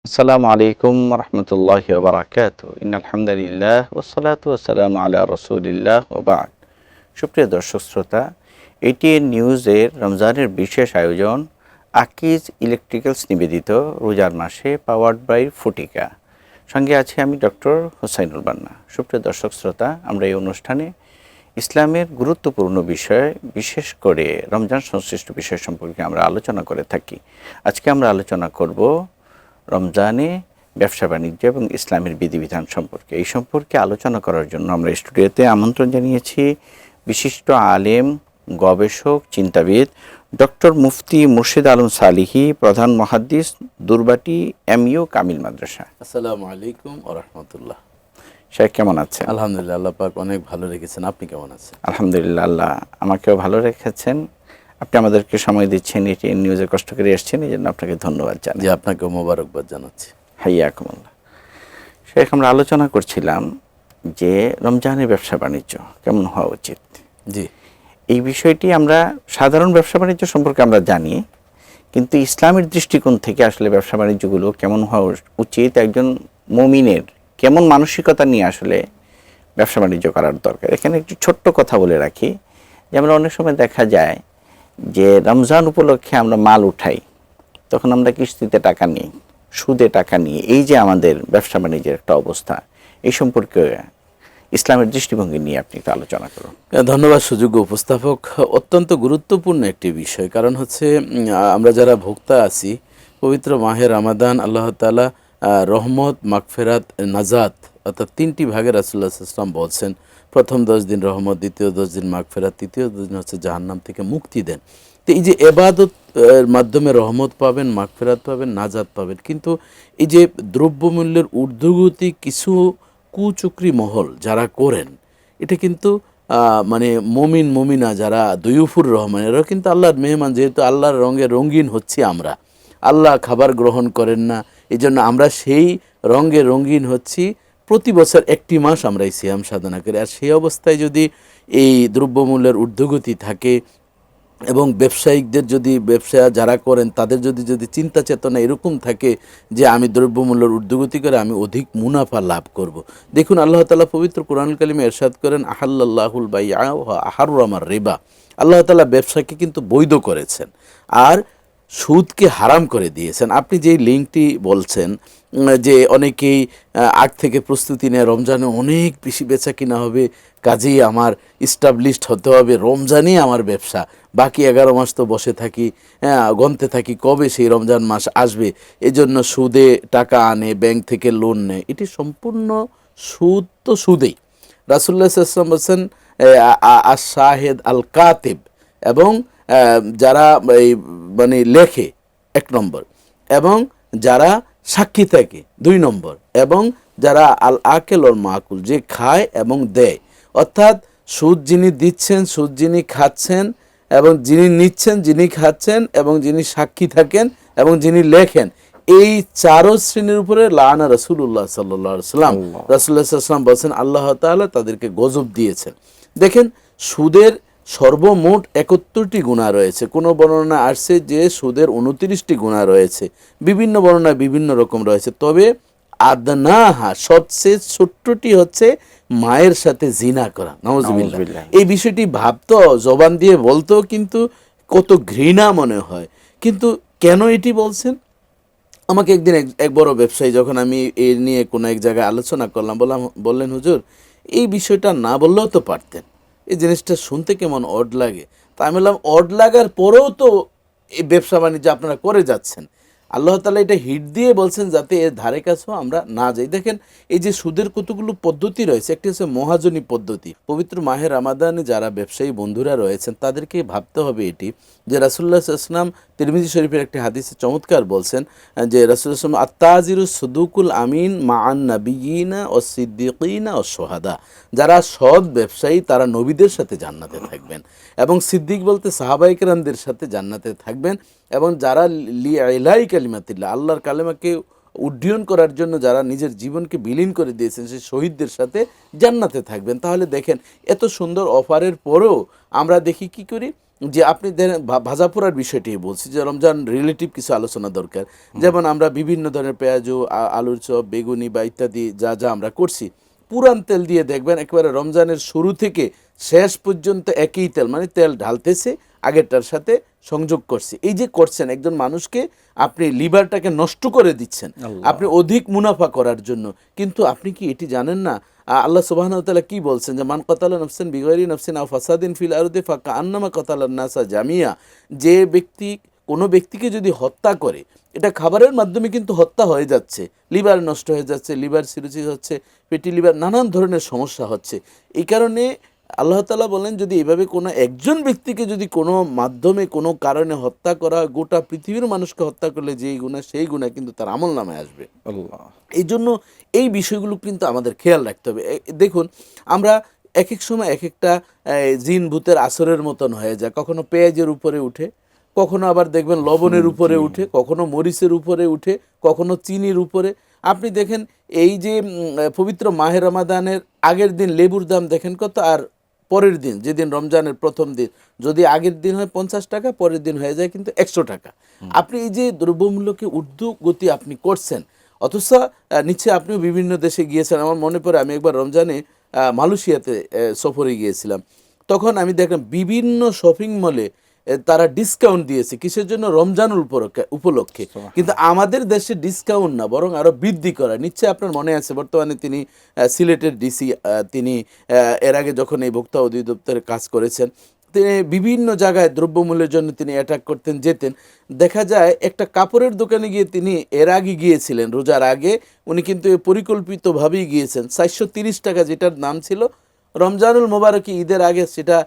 আসসালামু আলাইকুম রহমতুল্লাহি ওয়া বারাকাতুহু ইন্নাল হামদুলিল্লাহ ওয়াসসালাতু ওয়াসসালামু আলা রাসূলিল্লাহ ওয়া বা'দ। সুপ্রিয় দর্শক শ্রোতা, এটিএন নিউজের রমজানের বিশেষ আয়োজন আকিজ ইলেকট্রিক্যালস নিবেদিত রোজার মাসে পাওয়ার্ড বাই ফটিকা। সঙ্গে আছি আমি ডক্টর হোসাইনুল বান্না। সুপ্রিয় দর্শক শ্রোতা, আমরা এই অনুষ্ঠানে ইসলামের গুরুত্বপূর্ণ বিষয়, বিশেষ করে রমজান সংশ্লিষ্ট বিষয় সম্পর্কে আমরা আলোচনা করে থাকি। আজকে আমরা আলোচনা করব রমজানে ব্যবসা বাণিজ্য এবং ইসলামের বিধিবিধান সম্পর্কে। এই সম্পর্কে আলোচনা করার জন্য আমরা স্টুডিওতে আমন্ত্রণ জানিয়েছি বিশিষ্ট আলেম, গবেষক, চিন্তাবিদ ডক্টর মুফতি মুর্শিদ আলম সালিহি, প্রধান মুহাদ্দিস, দুর্বাটি এমইউ কামিল মাদ্রাসা। আসসালামু আলাইকুম ওয়া রাহমাতুল্লাহ। শেখ কেমন আছেন? আলহামদুলিল্লাহ, আল্লাহ পাক অনেক ভালো রেখেছেন। আপনি কেমন আছেন? আলহামদুলিল্লাহ, আল্লাহ আমাকেও ভালো রেখেছেন। আপনি আমাদেরকে সময় দিচ্ছেন, এটিএন নিউজে কষ্ট করে এসেছেন, এই জন্য আপনাকে ধন্যবাদ জানাই। জি, আপনাকেও মোবারকবাদ জানাচ্ছি। হাইয়াকুমুল্লাহ। শেখ, আমরা আলোচনা করছিলাম যে রমজানের ব্যবসা বাণিজ্য কেমন হওয়া উচিত। জি, এই বিষয়টি আমরা সাধারণ ব্যবসা বাণিজ্য সম্পর্কে আমরা জানি, কিন্তু ইসলামের দৃষ্টিকোণ থেকে আসলে ব্যবসা বাণিজ্যগুলো কেমন হওয়া উচিত, একজন মুমিনের কেমন মানসিকতা নিয়ে আসলে ব্যবসা বাণিজ্য করার দরকার। এখানে একটু ছোট্ট কথা বলে রাখি যে আমরা অনেক সময় দেখা যায় যে রমজান উপলক্ষে আমরা মাল উঠাই, তখন আমরা কিস্তিতে টাকা নিই, সুদে টাকা নিয়ে, এই যে আমাদের ব্যবসা বাণিজ্যের একটা অবস্থা, এই সম্পর্কে ইসলামের দৃষ্টিভঙ্গি নিয়ে আপনি একটু আলোচনা করুন। ধন্যবাদ সুযোগ্য উপস্থাপক। অত্যন্ত গুরুত্বপূর্ণ একটি বিষয়, কারণ হচ্ছে আমরা যারা ভোক্তা আছি, পবিত্র মাহে রমাদান আল্লাহ তাআলা রহমত, মাগফিরাত, নাজাত অর্থাৎ তিনটি ভাগে রাসূলুল্লাহ সাল্লাল্লাহু আলাইহি ওয়াসাল্লাম বলছেন। প্রথম 10 দিন রহমত, দ্বিতীয় 10 দিন মাগফিরাত, তৃতীয় 10 দিন হচ্ছে জাহান্নাম থেকে মুক্তি দেন। তো এই যে এবাদত মাধ্যমে রহমত পাবেন, মাগফিরাত পাবেন, নাজাত পাবেন, কিন্তু এই যে দ্রব্যমূল্যের ঊর্ধ্বগতি কিছু কুচক্রী মহল যারা করেন, এটা কিন্তু মানে মমিনা যারা দয়ুফুর রহমান, এরাও কিন্তু আল্লাহর মেহমান। যেহেতু আল্লাহর রঙে রঙিন হচ্ছি আমরা, আল্লাহ খাবার গ্রহণ করেন না, এই জন্য আমরা সেই রঙে রঙিন হচ্ছি। প্রতি বছর একটি মাস আমরা এই সিয়াম সাধনা করি। আর সেই অবস্থায় যদি এই দ্রব্যমূল্যের ঊর্ধ্বগতি থাকে এবং ব্যবসায়িকদের যদি ব্যবসা যারা করেন তাদের যদি চিন্তা চেতনা এরকম থাকে যে আমি দ্রব্যমূল্যের ঊর্ধ্বগতি করে আমি অধিক মুনাফা লাভ করব। দেখুন, আল্লাহ তাআলা পবিত্র কোরআনুল কারিমে ইরশাদ করেন, আহাল্লাল্লাহুল বাইআ ওয়া হাররামার রিবা। আল্লাহ তাআলা ব্যবসাকে কিন্তু বৈধ করেছেন আর সুদকে হারাম করে দিয়েছেন। আপনি যেই লিঙ্কটি বলছেন যে অনেকেই আগ থেকে প্রস্তুতি নেয়, রমজানে অনেক বেশি বেচা কিনা হবে, কাজেই আমার ইস্টাবলিশড হতে হবে, রমজানই আমার ব্যবসা, বাকি 11 মাস তো বসে থাকি, গণতে থাকি কবে সেই রমজান মাস আসবে, এজন্য সুদে টাকা আনে, ব্যাংক থেকে লোন নেয়। এটি সম্পূর্ণ সুদ তো সুদেই। রাসূলুল্লাহ সাল্লাল্লাহু আলাইহি ওয়াসাল্লাম বলছেন আশ-শাহিদ আল কাতিব, এবং যারা এই মানে লেখে 1 নম্বর, এবং যারা সাক্ষী থাকে 2 নম্বর, এবং যারা আল আকেল ওর মাকুল, যে খায় এবং দেয়। অর্থাৎ সুদ যিনি দিচ্ছেন, সুদ যিনি খাচ্ছেন, এবং যিনি নিচ্ছেন, যিনি খাচ্ছেন, এবং যিনি সাক্ষী থাকেন, এবং যিনি লেখেন, এই 4 শ্রেণীর উপরে লাআনা রাসূলুল্লাহ সাল্লাল্লাহু আলাইহি ওয়াসাল্লাম। রাসূলুল্লাহ সাল্লাল্লাহু আলাইহি ওয়াসাল্লাম বলেন আল্লাহ তাআলা তাদেরকে গজব দিয়েছেন। দেখেন, সুদের সর্বমোট 71টি গুনাহ রয়েছে। কোনো বর্ণনা আসছে যে সুদের 29টি গুনাহ রয়েছে, বিভিন্ন বর্ণনায় বিভিন্ন রকম রয়েছে। তবে আদনাহা, সবচেয়ে ছোট্টটি হচ্ছে মায়ের সাথে জিনা করা। নাউজুবিল্লাহ। এই বিষয়টি ভাবতো, জবান দিয়ে বলতো, কিন্তু কত ঘৃণা মনে হয়। কিন্তু কেন এটি বলছেন? আমাকে একদিন এক বড় ব্যবসায়ী, যখন আমি এর নিয়ে কোনো এক জায়গায় আলোচনা করলাম, বললেন হুজুর, এই বিষয়টা না বললেও তো পারতেন, এই জিনিসটা শুনতে কেমন অড লাগে। তা আমি বললাম, অড লাগার পরেও তো এই ব্যবসা বাণিজ্য আপনারা করে যাচ্ছেন। আল্লাহ তাআলা এটা হিট দিয়ে বলছেন যাতে এর ধারে কাছেও আমরা না যাই। দেখেন, এই যে সুদের কতগুলো পদ্ধতি রয়েছে, একটি হচ্ছে মহাজনী পদ্ধতি। পবিত্র মাহে রমাদানে যারা ব্যবসায়ী বন্ধুরা রয়েছেন তাদেরকে ভাবতে হবে এটি, যে রাসূলুল্লাহ সাল্লাল্লাহু আলাইহি ওয়াসাল্লাম তিরমিজি শরীফের একটি হাদিসে চমৎকার বলছেন যে রাসূলুল্লাহ সাল্লাল্লাহু আলাইহি ওয়াসাল্লাম আত-তাজিরু সুদুকুল আমিন মাআন নাবিয়িনা ওয়াস সিদ্দিকিনা ওয়াস শুহাদা। যারা সৎ ব্যবসায়ী তারা নবীদের সাথে জান্নাতে থাকবেন, এবং সিদ্দিক বলতে সাহাবায়ে কেরামদের সাথে জান্নাতে থাকবেন, এবং যারা লিইলাই কালিমাতিল্লাহ, আল্লাহর কালেমাকে উড্ডয়ন করার জন্য যারা নিজের জীবনকে বিলীন করে দিয়েছেন সেই শহীদদের সাথে জান্নাতে থাকবেন। তাহলে দেখেন, এত সুন্দর অফারের পরেও আমরা দেখি কি করি, যে আপনি ভাজা পোড়ার বিষয়টি বলছি, যে রমজান রিলেটিভ কিছু আলোচনা দরকার। যেমন আমরা বিভিন্ন ধরনের পেঁয়াজু, আলুর চপ, বেগুনি বা ইত্যাদি যা যা আমরা করছি, পুরান তেল দিয়ে দেখবেন একেবারে রমজানের শুরু থেকে শেষ পর্যন্ত একই তেল, মানে তেল ঢালতেছে আগেরটার সাথে সংযোগ করছে। এই যে করছেন, একজন মানুষকে আপনি লিভারটাকে নষ্ট করে দিচ্ছেন আপনি অধিক মুনাফা করার জন্য। কিন্তু আপনি কি এটি জানেন না আল্লাহ সুবহানাহু ওয়া তাআলা কি বলছেন, যে মান কাতালা নাফসান বিগাইরি নাফসিন আও ফাসাদিন ফিল আরদি ফাকান্নামা কাতালান নাসা জামিয়া। যে ব্যক্তি কোনো ব্যক্তিকে যদি হত্যা করে, এটা খাবারের মাধ্যমে কিন্তু হত্যা হয়ে যাচ্ছে, লিভার নষ্ট হয়ে যাচ্ছে, লিভার সিরোসিস হচ্ছে, পেটি লিভার, নানান ধরনের সমস্যা হচ্ছে। এই কারণে আল্লাহ তাআলা বলেন, যদি এভাবে কোনো একজন ব্যক্তিকে যদি কোনো মাধ্যমে কোনো কারণে হত্যা করা হয়, গোটা পৃথিবীর মানুষকে হত্যা করলে যেই গুনাহ সেই গুনাহ কিন্তু তার আমল নামায় আসবে। আল্লাহ। এই জন্য এই বিষয়গুলো কিন্তু আমাদের খেয়াল রাখতে হবে। দেখুন, আমরা এক এক সময় এক একটা জিন ভূতের আসরের মতন হয়ে যায়। কখনো পেঁয়াজের উপরে উঠে, কখনো আবার দেখবেন লবণের উপরে উঠে, কখনো মরিচের উপরে উঠে, কখনো চিনির উপরে। আপনি দেখেন এই যে পবিত্র মাহে রমাদানের আগের দিন লেবুর দাম দেখেন কত, আর পরের দিন যেদিন রমজানের প্রথম দিন, যদি আগের দিন হয় 50 টাকা, পরের দিন হয়ে যায় কিন্তু 100 টাকা। আপনি এই যে দ্রব্যমূল্যকে ঊর্ধ্বগতি আপনি করছেন, অথচ নিশ্চয়ই আপনিও বিভিন্ন দেশে গিয়েছেন। আমার মনে পড়ে আমি একবার রমজানে মালয়েশিয়াতে সফরে গিয়েছিলাম। তখন আমি দেখলাম বিভিন্ন শপিং মলে তারা ডিসকাউন্ট দিয়েছে, কিসের জন্য? রমজানুল উপলক্ষে। কিন্তু আমাদের দেশে ডিসকাউন্ট না, বরং আরও বৃদ্ধি করা। নিশ্চয়ই আপনার মনে আছে, বর্তমানে তিনি সিলেটের ডিসি, তিনি এর আগে যখন এই ভোক্তা অধিদপ্তরে কাজ করেছেন, তিনি বিভিন্ন জায়গায় দ্রব্যমূল্যের জন্য তিনি অ্যাটাক করতেন, যেতেন। দেখা যায় একটা কাপড়ের দোকানে গিয়ে তিনি এর আগে গিয়েছিলেন, রোজার আগে উনি কিন্তু পরিকল্পিতভাবেই গিয়েছেন। 430 টাকা যেটার দাম ছিল রমজানুল মোবারকে ঈদের আগে, সেটা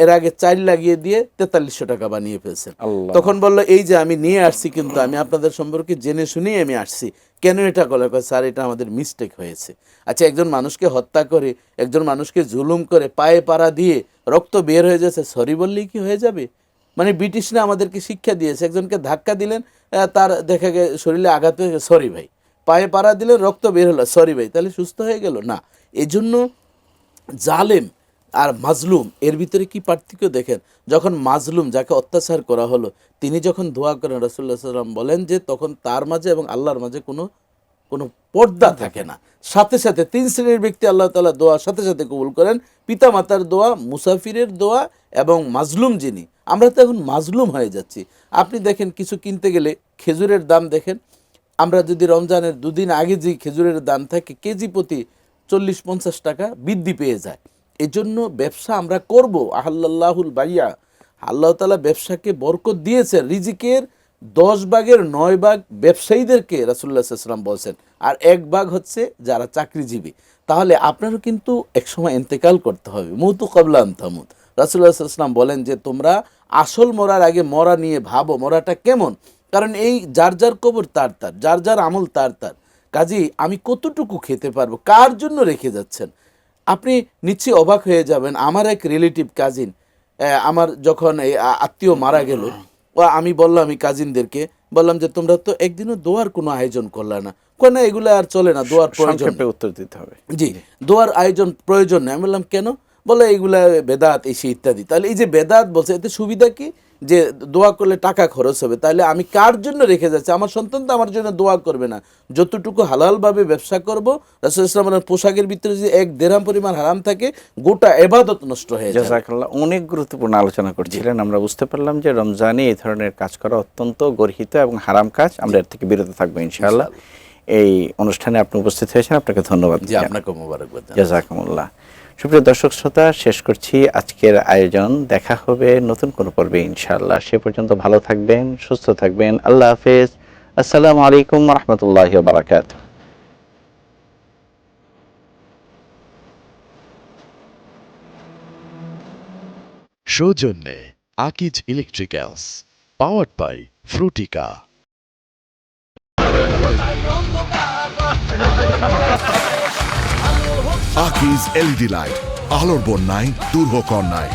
এর আগে 4 লাগিয়ে দিয়ে 4300 টাকা বানিয়ে ফেলছেন। তখন বলল, এই যে আমি নিয়ে আসছি, কিন্তু আমি আপনাদের সম্পর্কে জেনে শুনেই আমি আসছি, কেন এটা করলে? স্যার, এটা আমাদের মিস্টেক হয়েছে। আচ্ছা, একজন মানুষকে হত্যা করে, একজন মানুষকে জুলুম করে, পায়ে পাড়া দিয়ে রক্ত বের হয়ে যাচ্ছে, সরি বললেই কি হয়ে যাবে? মানে ব্রিটিশরা আমাদেরকে শিক্ষা দিয়েছে, একজনকে ধাক্কা দিলেন, তার দেখা গে শরীরে আঘাত হয়ে গেছে, সরি ভাই। পায়ে পাড়া দিলেন, রক্ত বের হলো, সরি ভাই, তাহলে সুস্থ হয়ে গেল না। এই জন্য জালেম আর মাজলুম এর ভিতরে কি পার্থক্য দেখেন। যখন মাজলুম, যাকে অত্যাচার করা হলো, তিনি যখন দোয়া করেন, রাসূলুল্লাহ সাল্লাল্লাহু আলাইহি ওয়াসাল্লাম বলেন যে তখন তার মাঝে এবং আল্লাহর মাঝে কোনো কোনো পর্দা থাকে না। সাথে সাথে 3 শ্রেণীর ব্যক্তি আল্লাহ তাআলা দোয়া সাথে সাথে কবুল করেন: পিতা মাতার দোয়া, মুসাফিরের দোয়া এবং মাজলুম যিনি। আমরা তো এখন মাজলুম হয়ে যাচ্ছি। আপনি দেখেন, কিছু কিনতে গেলে খেজুরের দাম দেখেন, আমরা যদি রমজানের 2 দিন আগে যে খেজুরের দাম থাকে কেজি প্রতি 40-50 টাকা বৃদ্ধি পেয়ে যায়। এজন্য ব্যবসা আমরা করব, আহাল্লাহুল বাইয়া, আল্লাহ তাআলা ব্যবসাকে বরকত দিয়েছেন। রিজিকের 10 ভাগের 9 ভাগ ব্যবসায়ীদেরকে রাসূলুল্লাহ সাল্লাল্লাহু আলাইহি ওয়াসাল্লাম বলছেন, আর 1 ভাগ হচ্ছে যারা চাকরিজীবী। তাহলে আপনারও কিন্তু একসময় ইন্তেকাল করতে হবে, মউতু ক্বাবলা আন তামুত। রাসূলুল্লাহ সাল্লাল্লাহু আলাইহি ওয়াসাল্লাম বলেন যে তোমরা আসল মরার আগে মরা নিয়ে ভাবো, মরাটা কেমন। কারণ এই যার যার কবর তার তার, যার যার আমল তার তার। কাজেই আমি কতটুকু খেতে পারবো, কার জন্য রেখে যাচ্ছেন? আপনি নিশ্চয়ই অবাক হয়ে যাবেন। আমার এক রিলেটিভ কাজিন, আমার যখন এই আত্মীয় মারা গেল, আমি বললাম, আমি কাজিনদেরকে বললাম যে তোমরা তো একদিনও দোয়ার কোনো আয়োজন করলে না। কয় না, এগুলো আর চলে না, দোয়ার প্রয়োজন নেই। উত্তর দিতে হবে, জি, দোয়ার আয়োজন প্রয়োজন নেই। আমি বললাম কেন? বলে এইগুলা বেদাত, এসে ইত্যাদি। তাহলে এই যে বেদাত বলছে, এতে সুবিধা কি? যে দোয়া করলে টাকা খরচ হবে। তাহলে আমি কার জন্য রেখে যাচ্ছি? আমার সন্তান তো আমার জন্য দোয়া করবে না। যতটুকু হালালভাবে ব্যবসা করব, রাসূলুল্লাহ সাল্লাল্লাহু আলাইহি ওয়াসাল্লামের পোশাকের ভিতরে যদি 1 দিরহাম পরিমাণ হারাম থাকে, গোটা ইবাদত নষ্ট হয়ে যায়। জাযাকাল্লাহ। অনেক গুরুত্বপূর্ণ আলোচনা করছিলেন। আমরা বুঝতে পারলাম যে রমজানে এই ধরনের কাজ করা অত্যন্ত গর্হিত এবং হারাম কাজ। আমরা এর থেকে বিরত থাকবো ইনশাআল্লাহ। এই অনুষ্ঠানে আপনি উপস্থিত হয়েছেন, আপনাকে ধন্যবাদ। জি, আপনাকে মোবারকবাদ। জাযাকুমুল্লাহ। সুপ্রিয় দর্শক শ্রোতা, শেষ করছি আজকের আয়োজন। দেখা হবে নতুন কোনো পর্বে ইনশাআল্লাহ। সে পর্যন্ত ভালো থাকবেন, সুস্থ থাকবেন। আল্লাহ হাফেজ। আসসালামু আলাইকুম ওয়া রাহমাতুল্লাহি ওয়া বারাকাতুহু। সৌজন্যে Akij electricals, powered by Frutika. Akij LED light, আলোর বন্যায় দূর হোক অন্যায়।